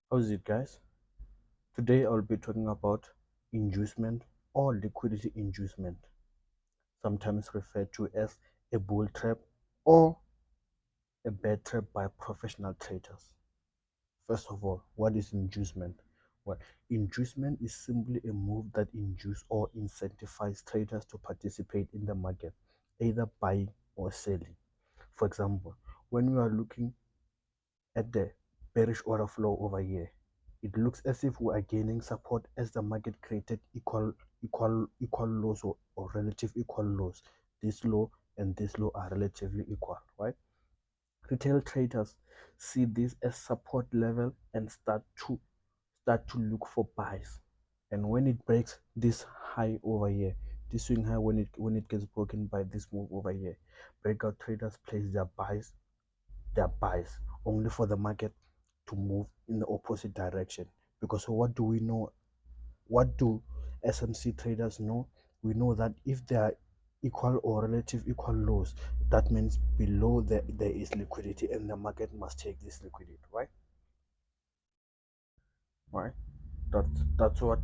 How's it, guys? Today I'll be talking about inducement or liquidity inducement, sometimes referred to as a bull trap or a bear trap by professional traders. First of all, what is inducement? Well, inducement is simply a move that induces or incentivizes traders to participate in the market, either buying or selling. For example, when we are looking at the bearish order flow over here, it looks as if we are gaining support as the market created equal lows or relative equal lows. This low and this low are relatively equal, right? Retail traders see this as support level and start to look for buys. And when it breaks this high over here, this swing high, when it gets broken by this move over here, breakout traders place their buys only for the market to move in the opposite direction. Because what do we know? What do SMC traders know? We know that if there are equal or relative equal lows, that means below there is liquidity and the market must take this liquidity, right? Right? That's what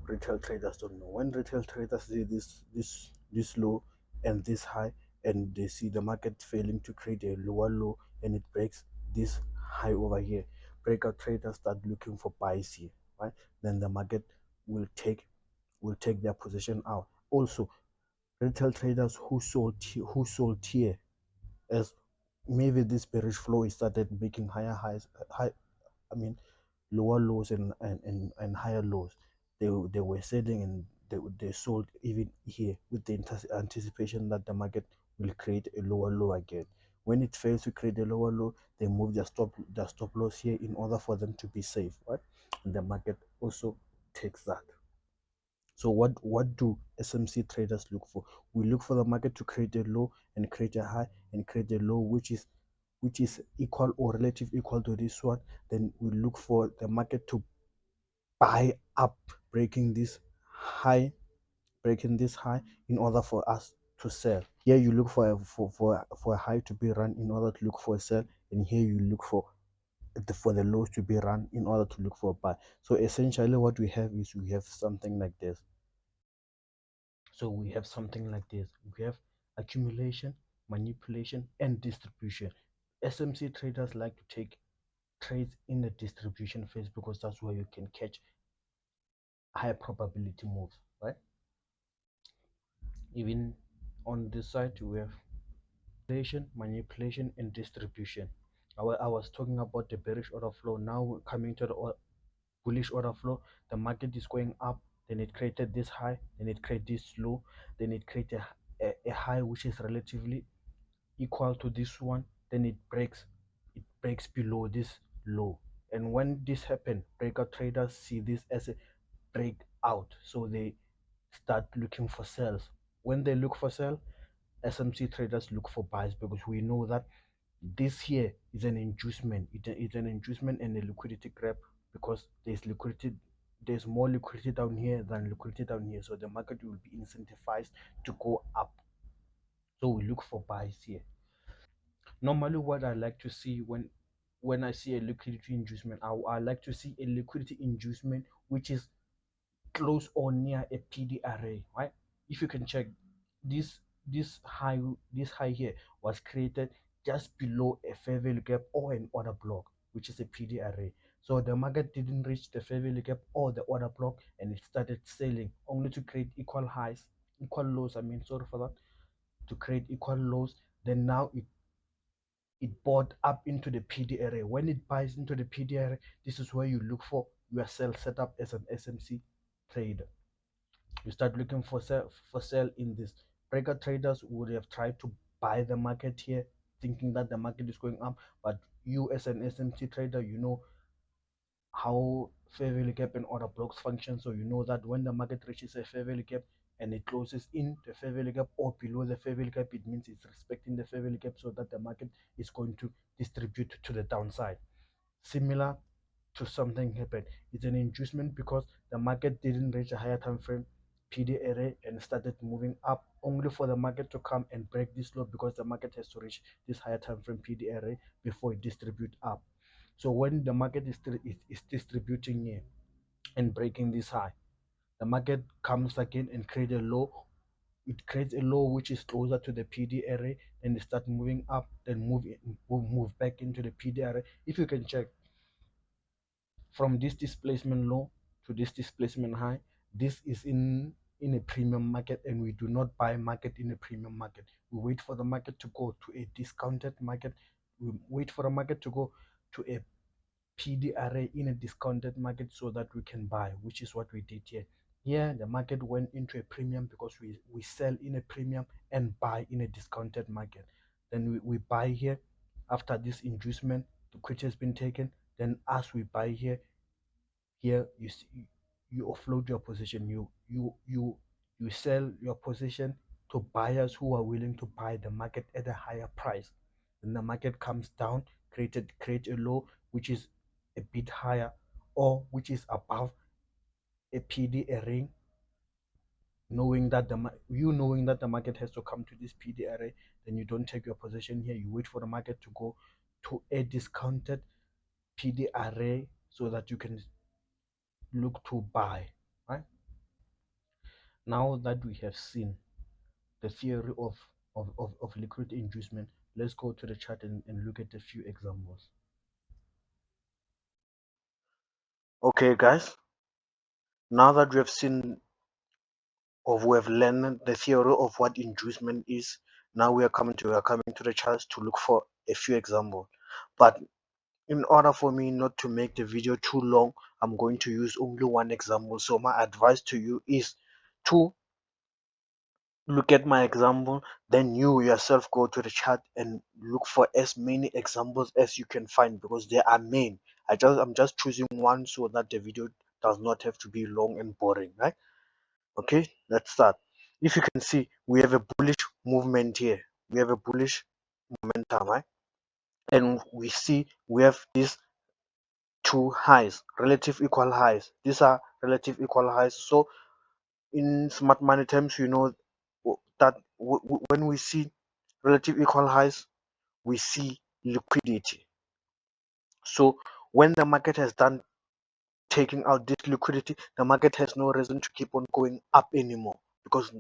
retail traders don't know. When retail traders see this low and this high, and they see the market failing to create a lower low and it breaks this high over here, breakout traders start looking for buys here, right? Then the market will take their position out. Also, retail traders who sold here, as maybe this bearish flow started making higher highs, I mean lower lows and higher lows. They were selling, and they sold even here with the anticipation that the market will create a lower low again. When it fails to create a lower low, they move their stop loss here in order for them to be safe, right? And the market also takes that. So what do SMC traders look for? We look for the market to create a low and create a high and create a low which is equal or relative equal to this one. Then we look for the market to buy up, breaking this high, in order for us to sell. Here you look for a high to be run in order to look for a sell, and here you look for the lows to be run in order to look for a buy. So essentially what we have something like this. We have accumulation, manipulation, and distribution. SMC traders like to take trades in the distribution phase because that's where you can catch high probability moves, right? Even on this side, we have manipulation, and distribution. I was talking about the bearish order flow. Now we're coming to the bullish order flow. The market is going up, then it created this high, then it created this low, then it created a high which is relatively equal to this one, then it breaks below this low. And when this happens, breakout traders see this as a breakout, so they start looking for sales. When they look for sell, SMC traders look for buys, because we know that this here is an inducement. It's an inducement and a liquidity grab, because there's more liquidity down here than liquidity down here, so the market will be incentivized to go up. So we look for buys here. Normally, what I like to see when I see a liquidity inducement, I like to see a liquidity inducement which is close or near a PD array, right? If you can check, this this high here was created just below a fair value gap or an order block, which is a PD array. So the market didn't reach the fair value gap or the order block, and it started selling only to create equal highs, equal lows. I mean, sorry for that, to create equal lows. Then now it bought up into the PD array. When it buys into the PD array, this is where you look for your sell setup as an SMC trader. You start looking for sell in this. Breaker traders would have tried to buy the market here, thinking that the market is going up, but you as an SMC trader, you know how fair value gap and order blocks function. So you know that when the market reaches a fair value gap and it closes in the fair value gap or below the fair value gap, it means it's respecting the fair value gap, so that the market is going to distribute to the downside. Similar to something happened. It's an inducement because the market didn't reach a higher time frame PD array and started moving up, only for the market to come and break this low, because the market has to reach this higher time frame PD array before it distribute up. So when the market is distributing here and breaking this high, the market comes again and create a low. It creates a low which is closer to the PD area, and they start moving up, then move back into the PD area. If you can check from this displacement low to this displacement high, this is in a premium market, and we do not buy market in a premium market. We wait for the market to go to a discounted market. We wait for the market to go to a PD array in a discounted market so that we can buy, which is what we did here. Here, the market went into a premium because we sell in a premium and buy in a discounted market. Then we buy here after this inducement, the quit has been taken. Then as we buy here you offload your position. You sell your position to buyers who are willing to buy the market at a higher price. Then the market comes down, create a low which is a bit higher or which is above a PD, a ring, knowing that knowing that the market has to come to this PD array. Then you don't take your position here. You wait for the market to go to a discounted PD array so that you can look to buy, right? Now that we have seen the theory of liquidity inducement, let's go to the chart and look at a few examples. Okay guys, now that we have seen or we have learned the theory of what inducement is, now we are coming to the chart to look for a few examples. But in order for me not to make the video too long, I'm going to use only one example. So my advice to you is to look at my example, then you yourself go to the chart and look for as many examples as you can find, because there are many. I'm just choosing one so that the video does not have to be long and boring, right? Okay, let's start. If you can see, we have a bullish movement here. We have a bullish momentum, right? And we see we have these two highs, relative equal highs. These are relative equal highs. So in smart money terms, you know that when we see relative equal highs, we see liquidity. So when the market has done taking out this liquidity, the market has no reason to keep on going up anymore, because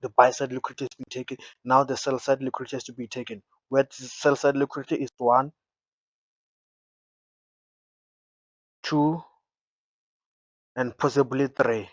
the buy side liquidity has been taken. Now the sell side liquidity has to be taken. Where the sell side liquidity is 1, 2, and possibly 3.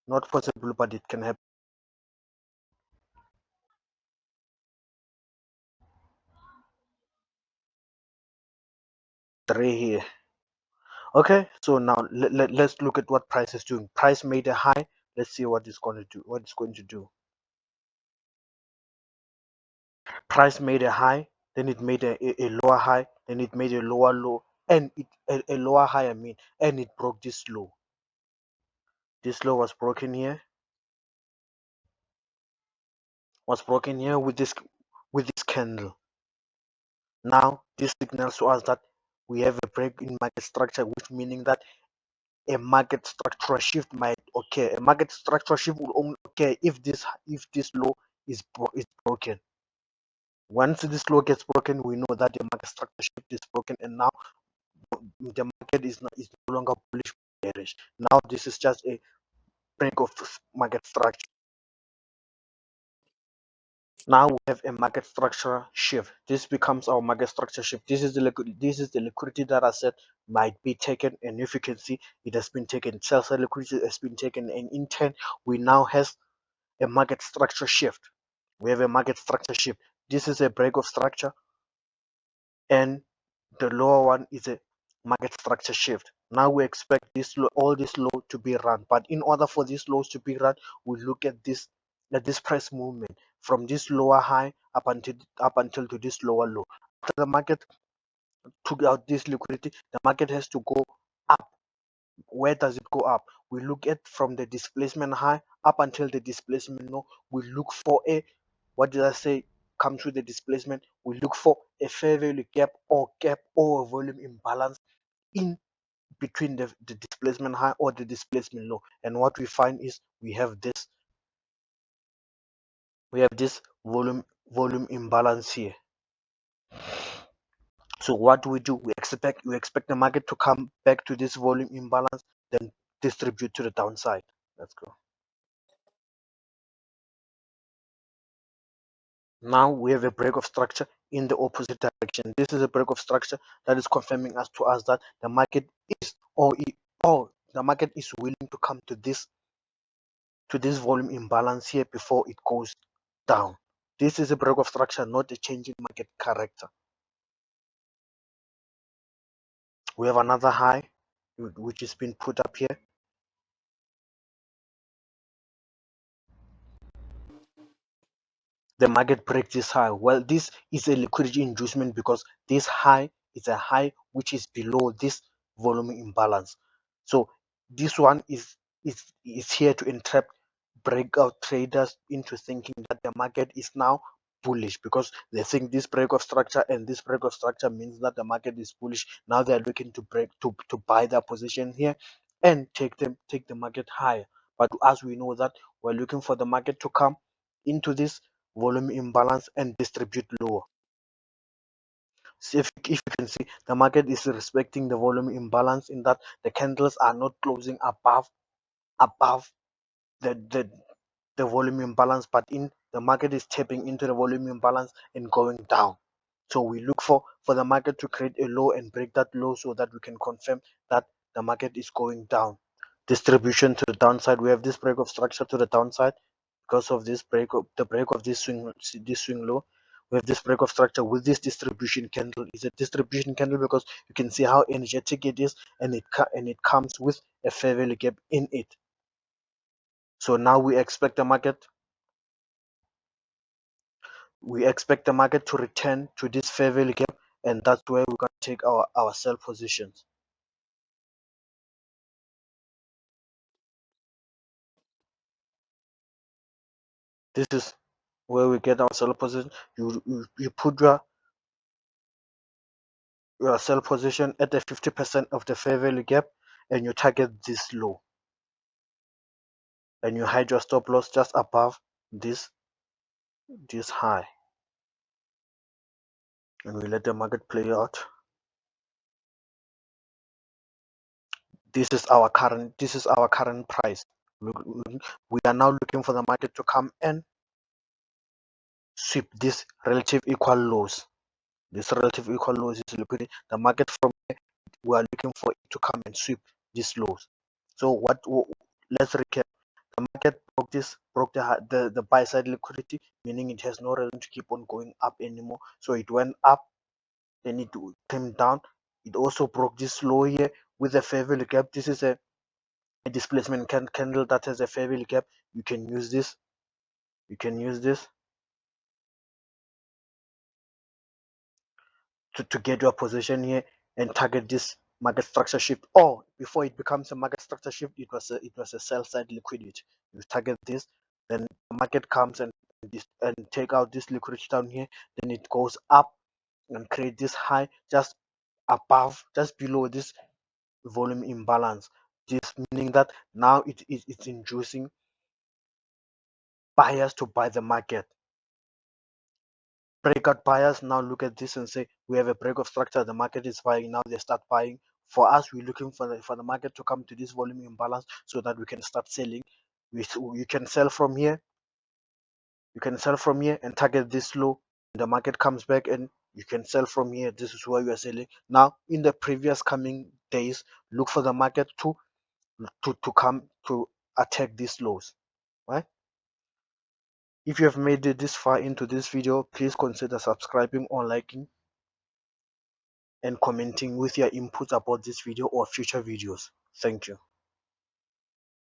Not possible, but it can happen. 3 here. Okay, so now let's look at what price is doing. Price made a high. Let's see what it's going to do. What it's going to do. Price made a high, then it made a lower high, then it made a lower low, and a lower high, I mean, and it broke this low. This low was broken here. Was broken here with this candle. Now this signals to us that we have a break in market structure, which meaning that a market structural shift might occur. A market structural shift will only occur if this low is broken. Once this low gets broken, we know that the market structure shift is broken, and now the market is no longer bullish, bearish. Now this is just a break of market structure. Now we have a market structure shift. This becomes our market structure shift. This is the liquidity that I said might be taken, and if you can see, it has been taken. Sell side liquidity has been taken, and in turn, we now have a market structure shift. We have a market structure shift. This is a break of structure, and the lower one is a market structure shift. Now we expect all this low to be run, but in order for these lows to be run, we look at this price movement from this lower high up until to this lower low. After the market took out this liquidity, the market has to go up. Where does it go up? We look at from the displacement high up until the displacement low. We look for a, what did I say, comes with the displacement? We look for a fair value gap or a volume imbalance in between the displacement high or the displacement low. And what we find is we have this volume imbalance here. So what do? We expect the market to come back to this volume imbalance, then distribute to the downside. Let's go. Now we have a break of structure in the opposite direction. This is a break of structure that is confirming us to us that the market is or the market is willing to come to this volume imbalance here before it goes down. This is a break of structure, not a change in market character. We have another high which has been put up here. The market breaks this high. Well, this is a liquidity inducement because this high is a high which is below this volume imbalance. So this one is here to entrap breakout traders into thinking that the market is now bullish because they think this break of structure and this break of structure means that the market is bullish. Now they're looking to break to buy their position here and take the market higher. But as we know that we're looking for the market to come into this volume imbalance and distribute lower. So if you can see, the market is respecting the volume imbalance in that the candles are not closing above the the, the volume imbalance, but in the market is tapping into the volume imbalance and going down. So we look for the market to create a low and break that low so that we can confirm that the market is going down. Distribution to the downside, we have this break of structure to the downside because of the break of this swing low. We have this break of structure with this distribution candle. It's a distribution candle because you can see how energetic it is, and it comes with a fair value gap in it. So now we expect the market to return to this fair value gap, and that's where we're going to take our sell positions. This is where we get our sell position. You put your sell position at the 50% of the fair value gap, and you target this low, and you hide your stop loss just above this high, and we let the market play out. This is our current price. We are now looking for the market to come and sweep this relative equal lows. This relative equal lows is liquidity. The market from here, we are looking for it to come and sweep these lows. So let's recap. The market broke the buy side liquidity, meaning it has no reason to keep on going up anymore. So it went up, then it came down. It also broke this low here with a fair value gap. This is a displacement candle that has a fair value gap. You can use this. You can use this to get your position here and target this market structure shift. Or before it becomes a market structure shift, it was a sell side liquidity. You target this, then the market comes and take out this liquidity down here, then it goes up and create this high just below this volume imbalance. This meaning that now it's inducing buyers to buy the market. Breakout buyers now look at this and say, we have a break of structure, the market is buying. Now they start buying. For us, we're looking for the market to come to this volume imbalance so that we can start selling. You can sell from here. You can sell from here and target this low. The market comes back and you can sell from here. This is where you are selling. Now, in the previous coming days, look for the market to come to attack these lows. Right? If you have made it this far into this video, please consider subscribing or liking and commenting with your inputs about this video or future videos. Thank you.